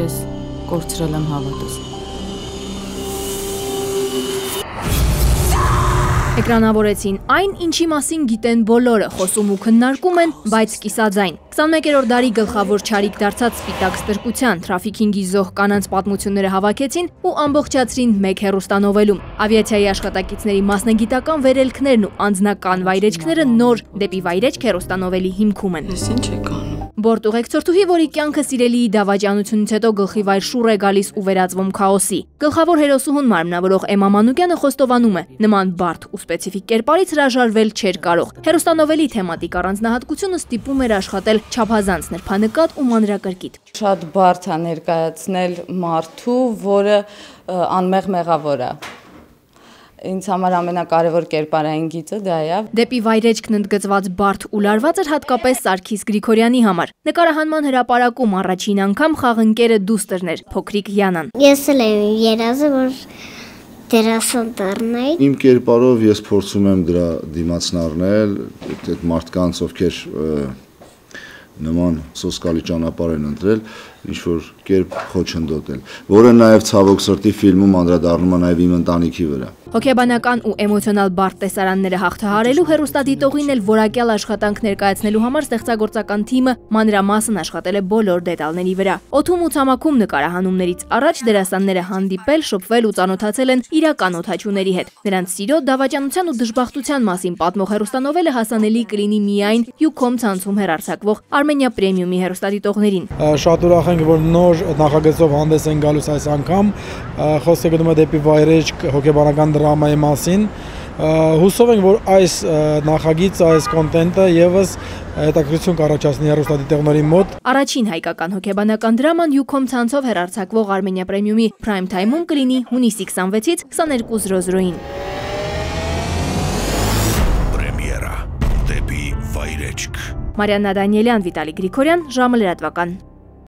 ես կորցրել եմ հավատս։ Էկրանավորեցին այն, ինչի մասին գիտեն բոլորը, խոսում ու քննարկում են, բայց կիսաձայն։ 21-րդ դարի գլխավոր չարիք դարձած սպիտակ ստրկության, թրաֆիքինգի զոհ կանանց պատմությունները հավաքեցին ու ամբողջացրին մեկ հեռուստանովելում։ Ավիացիայի աշխատակիցների մասնագիտական վերելքներն ու անձնական վայրեջքները նոր դեպի վայրեջք հեռուստանովելի հիմքում են։ Ես ինչ եք անում։ Բորտ ուղեկցորդուհի, որի կյանքը սիրելիի դավաճանությունից հետո գլխի վայր շուռ է գալիս ու վերածվում քաոսի։ Գլխավոր հերոսուհուն մարմնավորող Էմմա Մանուկյանը խոստովանում է, նման բարդ ու սպეციფიկ կերպարից հրաժարվել չէր կարող։ Հեռուստանովելի թեմատիկ առանձնահատկությունը ստիպում էր աշխատել չափազանց նրբանկատ ու մանրակրկիտ։ Շատ բարդ է ներկայացնել մարդու, որը անմեղ մեղավոր է։ Ինձ համար ամենակարևոր կերպարային գիծը դա է։ Դեպի վայրեջքն ընդգծված բարդ ու լարված էր հատկապես Սարգիս Գրիգորյանի համար։ Նկարահանման հրապարակում առաջին անգամ խաղընկերը դուստրն էր, փոքրիկ Յանան։ Ես էլ եմ երազը, որ դերասան դառնայի։ Իմ կերպարով ես փորձում եմ դրա դիմացն առնել, այդ մարդկանց, ովքեր նման սոսկալի ճանապարհ են ընտրել, ինչ-որ կերպ խոչընդոտել, որը նաև ցավոք սրտի ֆիլմում անդրադառնում է նաև իմ ընտանիքի վրա։ Հոգեբանական ու էմոցիոնալ բարդ տեսարանները հաղթահարելու հեռուստադիտողին էլ որակյալ աշխատանք ներկայացնելու համար ստեղծագործական թիմը մանրամասն աշխատել է բոլոր դետալների վրա։ Օդում ու ցամաքում նկարահանումներից առաջ դերասանները հանդիպել, շփվել ու ծանոթացել են իրական օդաչուների հետ։ Նրանց սիրո, դավաճանության ու դժբախտության մասին պատմող հեռուստանովելը հասանելի կլինի միայն Յուքոմ ցանցում հեռարձակվող Armenia Premium-ի հեռուստադիտողներին։ Շատ ուրախ ենք, որ նոր նախագծով հանդես են գալուս այս անգամ, խոսքը գնում է դեպի վայրեջք հոգեբանական դրամայի մասին։ Հուսով ենք, որ այս նախագիծը, այս կոնտենտը եւս հետաքրքրություն կառաջացնի հեռուստադիտողների մոտ։ Առաջին հայկական հոգեբանական դրաման Յուքոմ ցանցով հեռարձակվող Armenia Premium-ի Prime Time-ում կլինի հունիսի 26-ից 22:00-ին։ Պրեմիերա դեպի վայրեջք։ Մարիաննա Դանիելյան, Վիտալի Գրիգորյան, ժամը լրատվական։